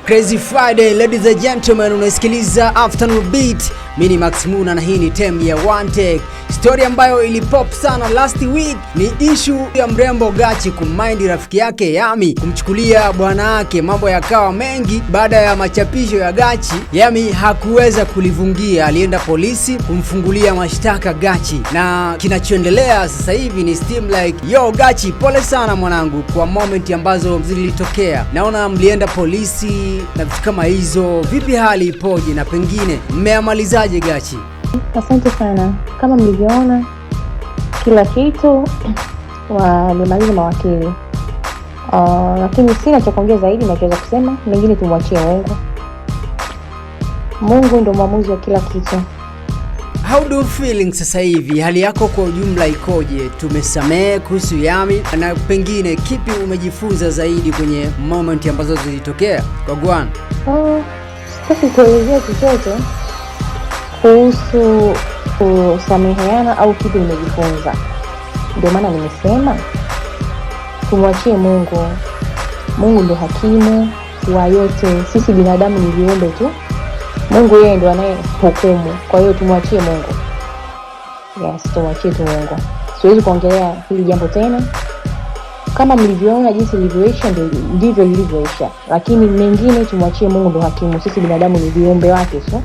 Crazy Friday, ladies and gentlemen, unasikiliza Afternoon Beat. Mimi ni Max Muna na hii ni time ya One Take. Story ambayo ilipop sana last week ni issue ya mrembo Gachi kumind rafiki yake Yami kumchukulia bwana wake. Mambo yakawa mengi baada ya machapisho ya Gachi. Yami hakuweza kulivungia, alienda polisi kumfungulia mashtaka Gachi. Na kinachoendelea sasa hivi ni steam like, yo Gachi, pole sana mwanangu kwa moment ambazo zilitokea. Naona mlienda polisi na vitu kama hizo. Vipi hali ipoje na pengine mmeamalizaje Gachi? Asante sana. Kama mlivyoona kila kitu walimaliza mawakili. Lakini sina cha kuongea zaidi, nachoweza kusema mengine tumwachie Mungu. Mungu ndio mwamuzi wa kila kitu. How do you feeling sasa hivi? Hali yako kwa ujumla ikoje? Tumesamee kuhusu Yami na pengine kipi umejifunza zaidi kwenye moment ambazo zilitokea kwa Gwan? Sitaki kuelezea chochote kuhusu kusameheana au kitu nimejifunza. Ndio maana nimesema tumwachie Mungu. Mungu ndio hakimu wa yote. Sisi binadamu ni viumbe tu. Mungu yeye ndio anayehukumu. Kwa hiyo tumwachie Mungu. Yes, tumwachie tu Mungu. Siwezi kuongelea hili jambo tena. Kama mlivyoona jinsi lilivyoisha ndivyo lilivyoisha. Lakini mengine tumwachie Mungu ndio hakimu. Sisi binadamu ni viumbe wake tu.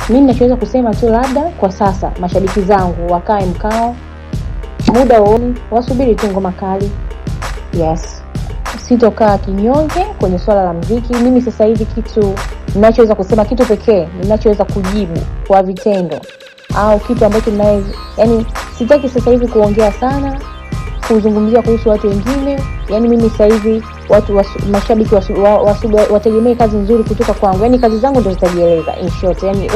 Mimi nachoweza kusema tu labda kwa sasa mashabiki zangu wakae mkao, muda wote wasubiri tu ngoma kali. Yes. Sitokaa kinyonge kwenye swala la muziki. Mimi sasa hivi kitu ninachoweza kusema, kitu pekee ninachoweza kujibu kwa vitendo au kitu ambacho yani sitaki sasa hivi kuongea sana, kuzungumzia kuhusu watu wengine. Yani mimi sasa hivi watu mashabiki wategemee kazi nzuri kutoka kwangu. Yani kazi zangu ndio zitajieleza in short. Yani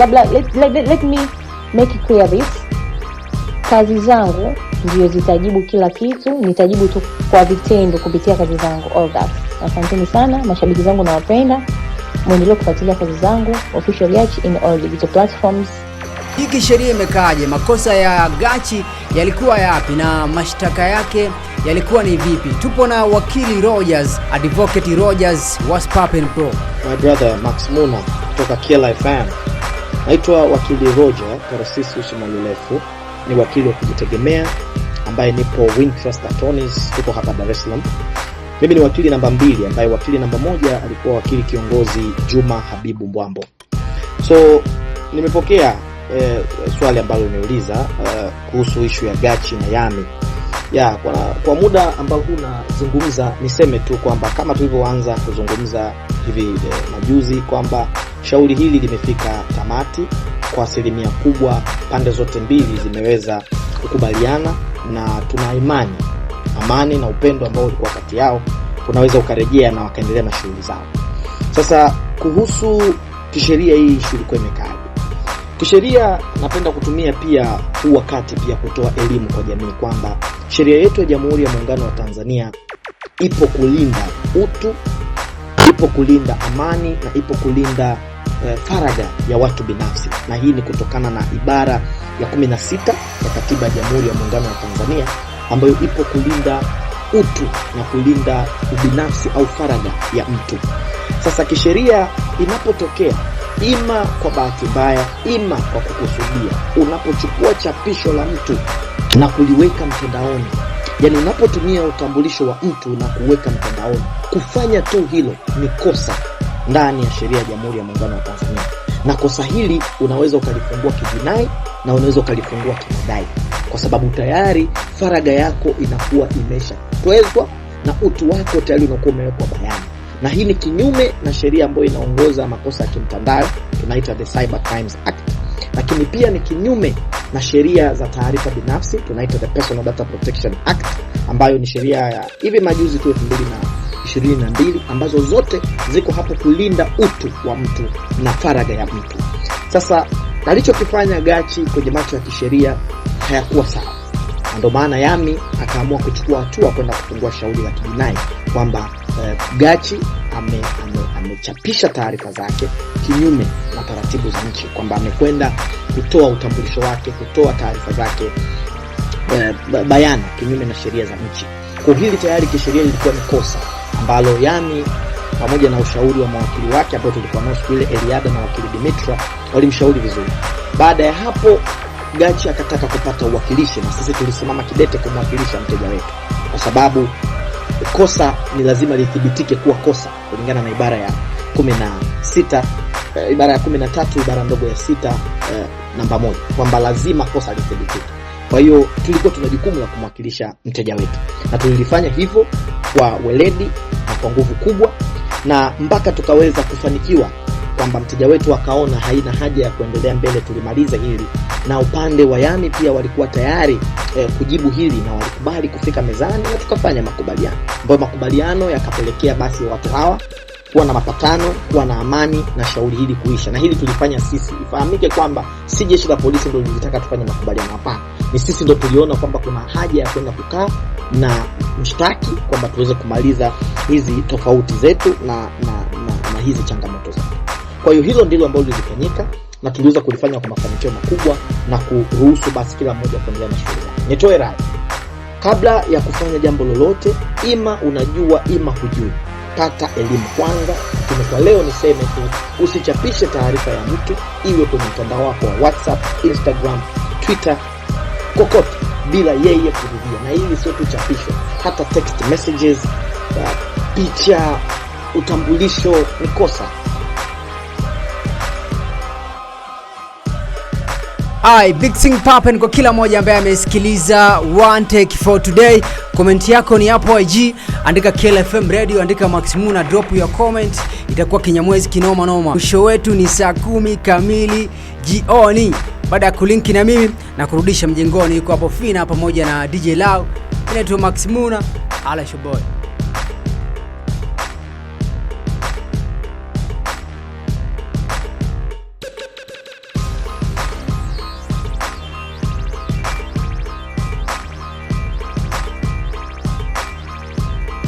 let me make it clear this. Kazi zangu ndio zitajibu kila kitu, nitajibu tu kwa vitendo kupitia kazi zangu, all that. Asanteni sana mashabiki zangu, nawapenda. Muendelee kufuatilia kazi zangu official Gachi in all digital platforms. Hiki sheria imekaaje? Makosa ya Gachi yalikuwa yapi na mashtaka yake yalikuwa ni vipi? Tupo na wakili Rogers, advocate Rogers. What's poppin' bro? My brother Max Muna kutoka KLFM. Naitwa wakili Roger Karasisi Mwalilefu. Ni wakili wa kujitegemea ambaye nipo Wintrust Attorneys, tuko hapa Dar es Salaam. Mimi ni wakili namba 2 ambaye wakili namba 1 alikuwa wakili kiongozi Juma Habibu Mbwambo. So nimepokea swali ambalo umeuliza kuhusu issue ya Gachi na Yami. Kwa muda ambao unazungumza niseme tu kwamba kama tulivyoanza kuzungumza hivi majuzi kwamba shauri hili limefika tamati kwa asilimia kubwa. Pande zote mbili zimeweza kukubaliana na tuna imani amani na upendo ambao ulikuwa kati yao unaweza ukarejea na wakaendelea na shughuli zao. Sasa kuhusu kisheria hii shughuli kwa imekaaje? Kisheria napenda kutumia pia huu wakati pia kutoa elimu kwa jamii kwamba sheria yetu ya Jamhuri ya Muungano wa Tanzania ipo kulinda utu, ipo kulinda amani na ipo kulinda faragha ya watu binafsi. Na hii ni kutokana na ibara ya 16 ya Katiba ya Jamhuri ya Muungano wa Tanzania ambayo ipo kulinda utu na kulinda ubinafsi au faragha ya mtu. Sasa kisheria inapotokea ima kwa bahati mbaya ima kwa kukusudia, unapochukua chapisho la mtu na kuliweka mtandaoni, yani unapotumia utambulisho wa mtu na kuweka mtandaoni, kufanya tu hilo ni kosa ndani ya sheria ya Jamhuri ya Muungano wa Tanzania. Na kosa hili unaweza ukalifungua kijinai na unaweza ukalifungua kimadai, kwa sababu tayari faragha yako inakuwa imeshatwezwa na utu wako tayari unakuwa umewekwa bayana. Na hii ni kinyume na sheria ambayo inaongoza makosa ya kimtandao, tunaita the Cyber Crimes Act. Lakini pia ni kinyume na sheria za taarifa binafsi, tunaita the Personal Data Protection Act, ambayo ni sheria ya hivi majuzi tu 2022, ambazo zote ziko hapo kulinda utu wa mtu na faragha ya mtu. Sasa alichokifanya Gachi kwenye macho ya kisheria hayakuwa sawa. Ndio maana Yami akaamua kuchukua hatua kwenda kufungua shauri la kijinai kwamba Gachi amechapisha taarifa zake kinyume na taratibu za nchi, kwamba amekwenda kutoa utambulisho wake, kutoa taarifa zake bayana kinyume na sheria za nchi. Kwa hili tayari kisheria lilikuwa ni kosa ambalo Yami pamoja na ushauri wa mawakili wake ambao tulikuwa nao siku ile, Eliada na wakili Dimitra, walimshauri vizuri. Baada ya hapo Gachi akataka kupata uwakilishi, na sisi tulisimama kidete kumwakilisha mteja wetu, kwa sababu kosa ni lazima lithibitike kuwa kosa kulingana na ibara ya 16, ibara ya 13 ibara ndogo ya 6 namba 1, kwamba lazima kosa lithibitike. Kwa hiyo tulikuwa tuna jukumu la kumwakilisha mteja wetu, na tulilifanya hivyo kwa weledi na kwa nguvu kubwa, na mpaka tukaweza kufanikiwa kwamba mteja wetu akaona haina haja ya kuendelea mbele, tulimaliza hili, na upande wa Yami pia walikuwa tayari kujibu hili, na walikubali kufika mezani na tukafanya makubaliano, ambayo makubaliano yakapelekea basi watu hawa kuwa na mapatano, kuwa na amani na shauri hili kuisha. Na hili tulifanya sisi. Ifahamike kwamba si jeshi la polisi ndio lilitaka tufanye makubaliano, hapana. Ni sisi ndio tuliona kwamba kuna haja ya kwenda kukaa na mshtaki kwamba tuweze kumaliza hizi tofauti zetu na hizi changamoto zetu. Kwa hiyo hilo ndilo ambalo lilifanyika, na tuliweza kulifanya kwa mafanikio makubwa na kuruhusu basi kila mmoja kuendelea na shughuli zake. Nitoe rai, kabla ya kufanya jambo lolote, ima unajua ima hujui, pata elimu kwanza. Kwa leo niseme tu, usichapishe taarifa ya mtu iwe kwenye mtandao wako wa WhatsApp, Instagram, Twitter, kokote bila yeye kuridhia. Na hili sio tu chapisho, hata text messages, picha, utambulisho ni kosa. Big thing popping kwa kila mmoja ambaye amesikiliza One Take for today. Comment yako ni hapo IG, andika KLFM Radio, andika Max Muna, drop your comment, itakuwa kinyamwezi kinoma noma. Show wetu ni saa 10 kamili jioni. Baada ya kulinki na mimi na kurudisha mjengoni, yuko hapo Fina pamoja na DJ Lau. Inaitwa Max Muna, ala show boy.